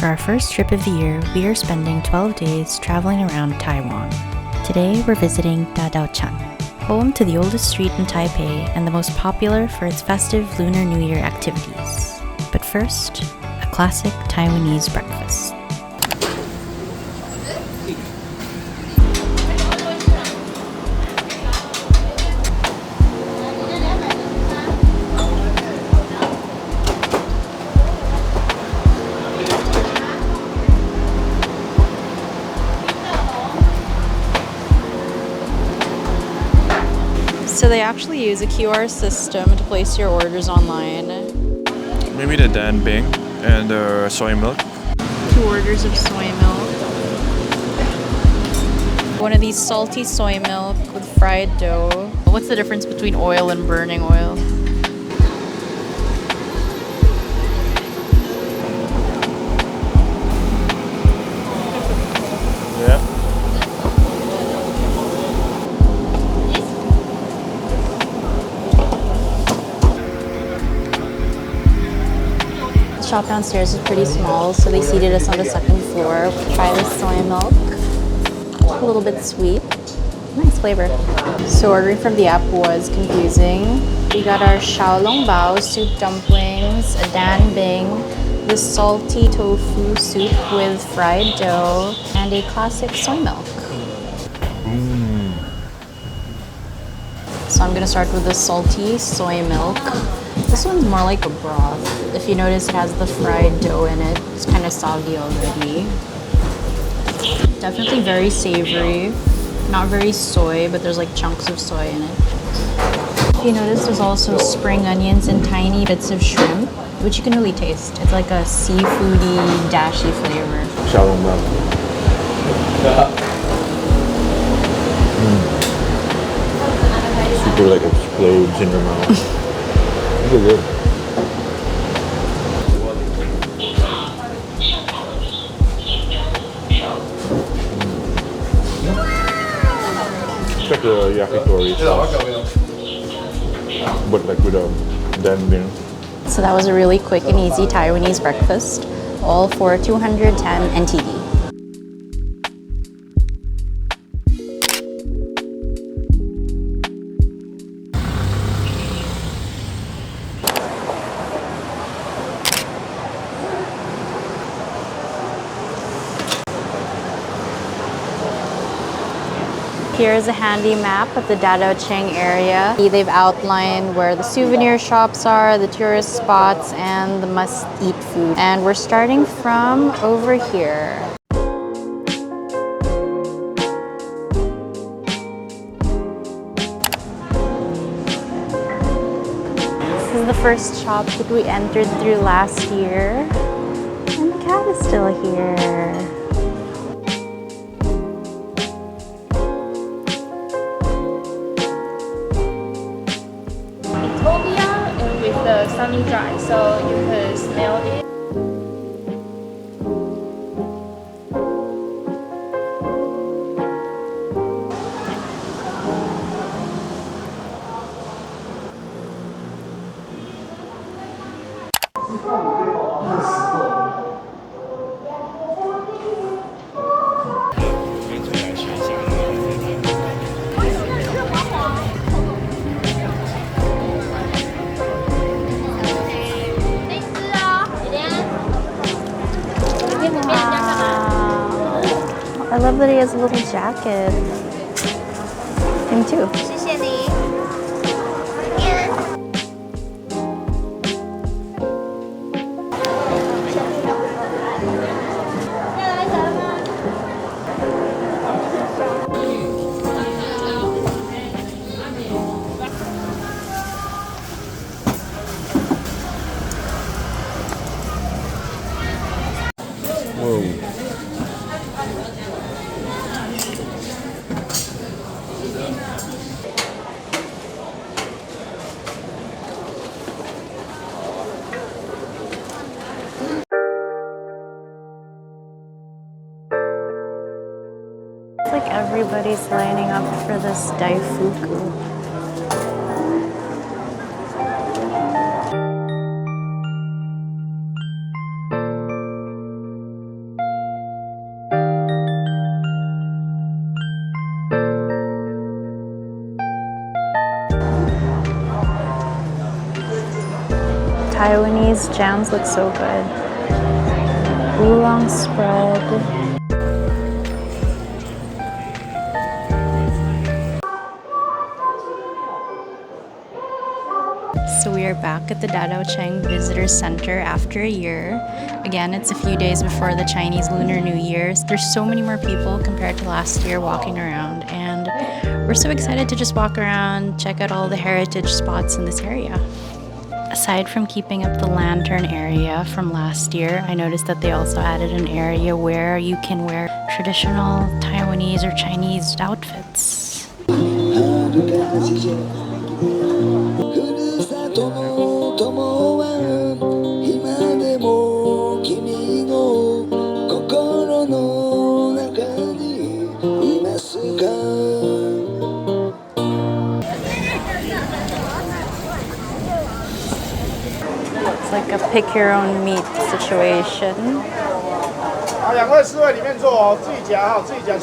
For our first trip of the year, we are spending 12 days traveling around Taiwan. Today, we're visiting Dadaochan, home to the oldest street in Taipei and the most popular for its festive Lunar New Year activities. But first, a classic Taiwanese breakfast. So they actually use a QR system to place your orders online. Maybe the Dan Bing and the soy milk. 2 orders of soy milk. One of these salty soy milk with fried dough. What's the difference between oil and burning oil? Yeah. The shop downstairs is pretty small, so they seated us on the second floor. Try this soy milk. A little bit sweet. Nice flavor. So ordering from the app was confusing. We got our xiaolong bao soup dumplings, a dan bing, the salty tofu soup with fried dough, and a classic soy milk. So I'm gonna start with the salty soy milk. This one's more like a broth. If you notice, it has the fried dough in it. It's kind of soggy already. Definitely very savory. Not very soy, but there's like chunks of soy in it. If you notice, there's also spring onions and tiny bits of shrimp, which you can really taste. It's like a seafoody, dashy flavor. Xiaolong bao. Super like explodes in your mouth. Really good. It's like a yakitori sauce, but like with a dan bing. So that was a really quick and easy Taiwanese breakfast, all for 210 NTD. Here's a handy map of the Dadaocheng area. They've outlined where the souvenir shops are, the tourist spots, and the must-eat food. And we're starting from over here. This is the first shop that we entered through last year. And the cat is still here. And with the sunny dry, so you can smell it. I love that he has a little jacket. Him too. Whoa. It's like everybody's lining up for this daifuku. Taiwanese jams look so good. Oolong spread. So we are back at the Dadao Cheng Visitor Center after a year. Again, it's a few days before the Chinese Lunar New Year. There's so many more people compared to last year walking around, and we're so excited to just walk around, check out all the heritage spots in this area. Aside from keeping up the lantern area from last year, I noticed that they also added an area where you can wear traditional Taiwanese or Chinese outfits. It's like a pick your own meat situation. 2位4位里面坐哦，自己夹好，自己夹。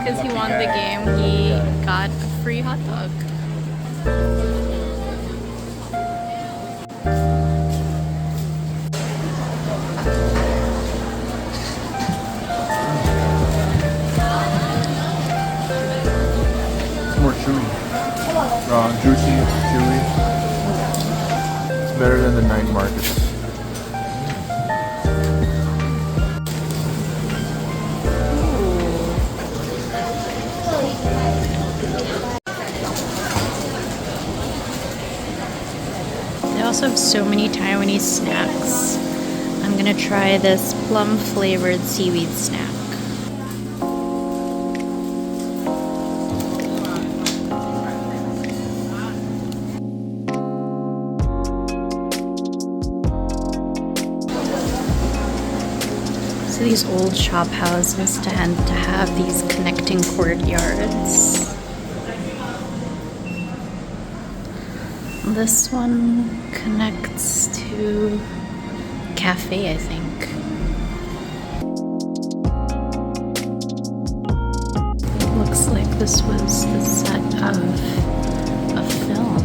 Because he won the game, he got a free hot dog. It's more chewy. Juicy, chewy. It's better than the night markets. They also have so many Taiwanese snacks. I'm gonna try this plum flavored seaweed snack. So these old shop houses tend to have these connecting courtyards. This one connects to cafe, I think. It looks like this was the set of a film.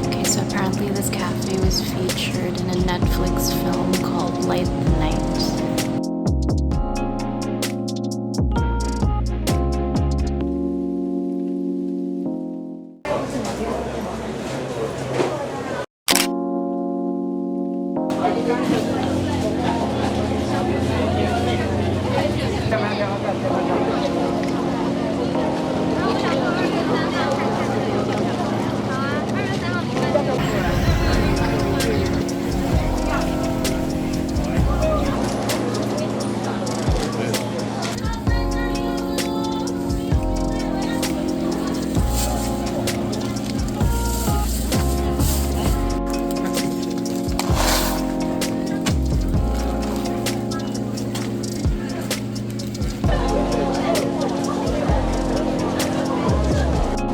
Okay, so apparently this cafe was featured in a Netflix film called Light the Night.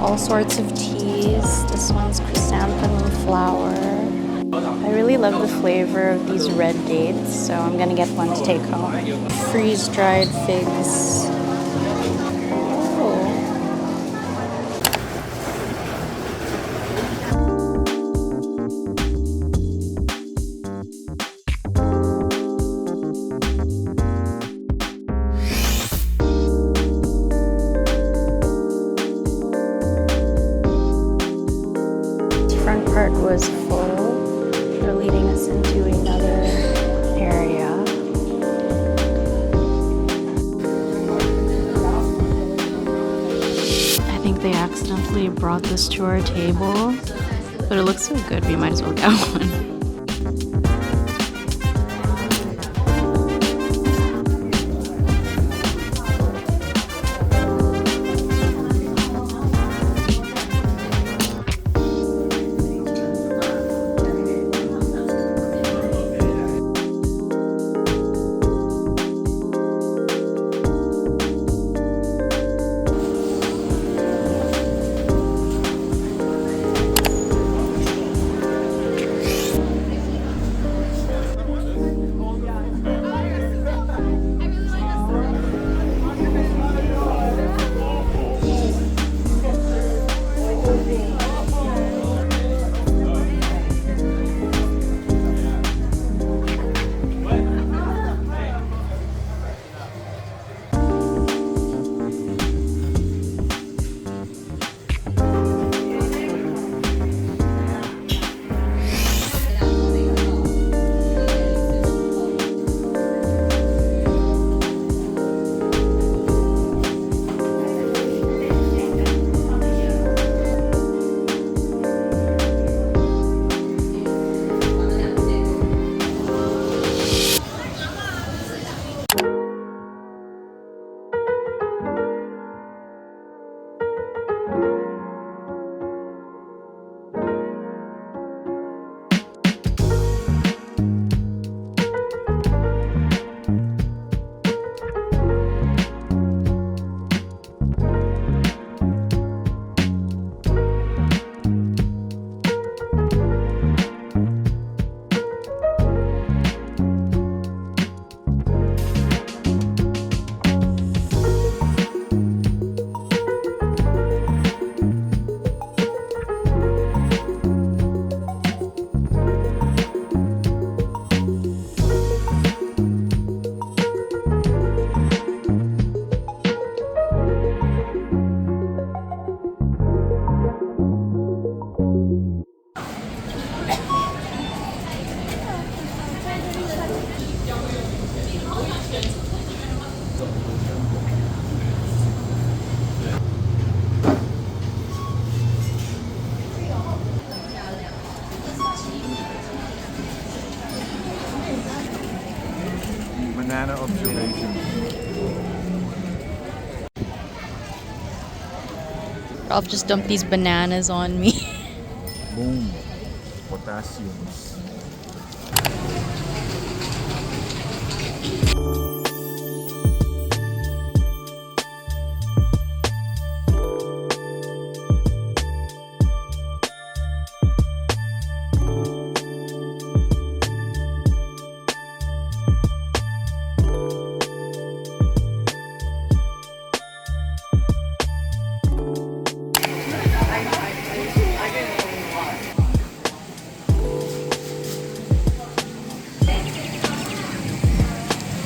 All sorts of teas. This one's chrysanthemum flower. I really love the flavor of these red dates, so I'm gonna get one to take home. Freeze-dried figs. Front part was full. They're leading us into another area. I think they accidentally brought this to our table, but it looks so good we might as well get one. Banana observation. Ralph just dumped these bananas on me. Boom. Potassiums.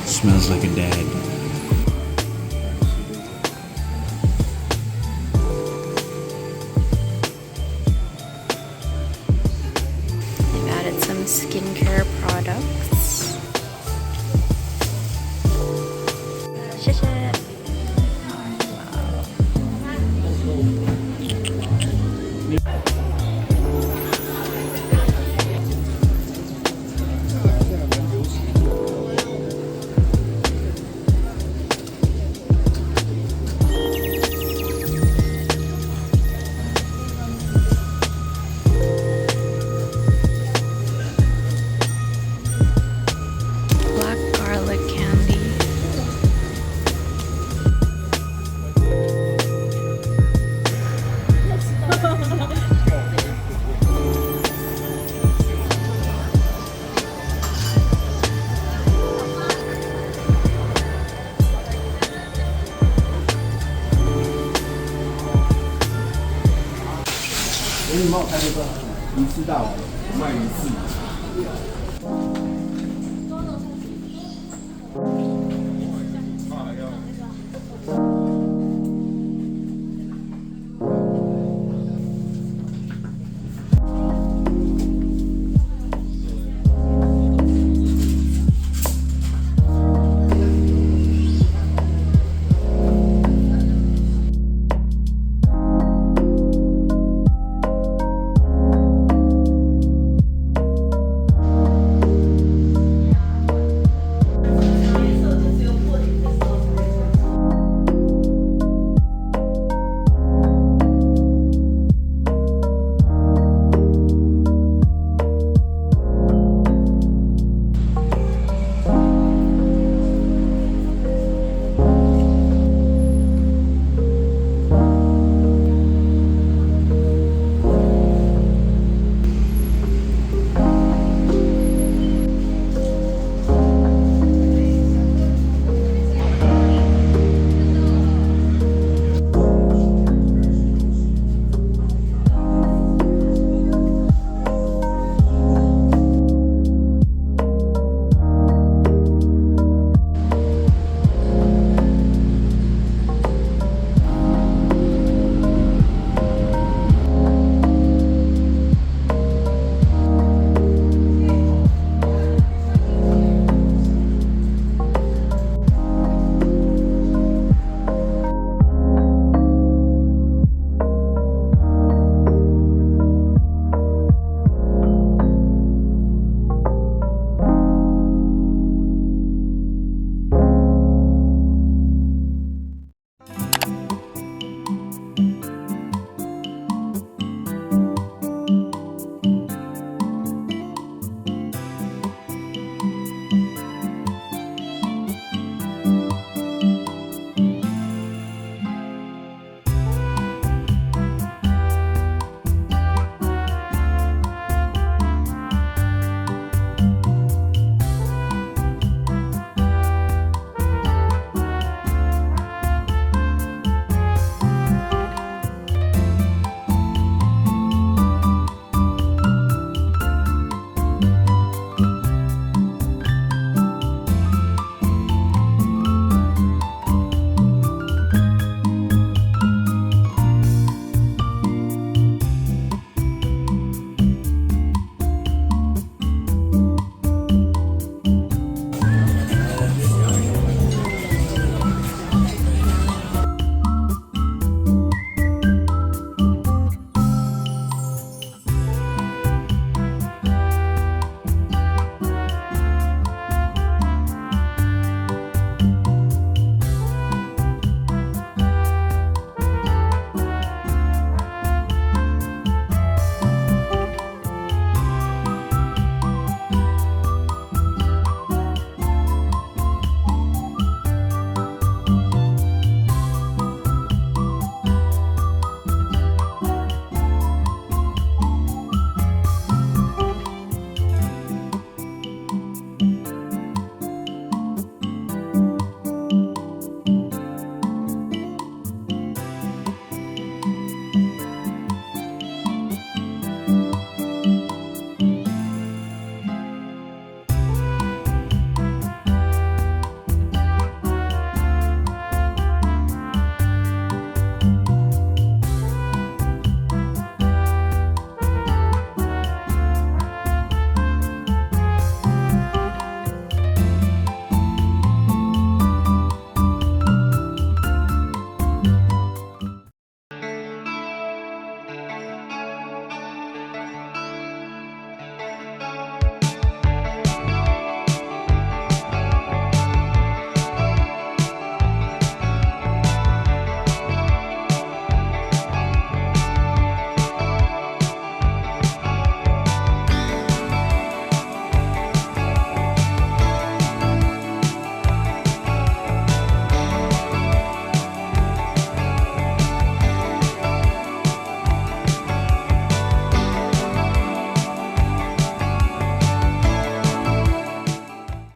Smells like a dad. They've added some skincare products. Shit.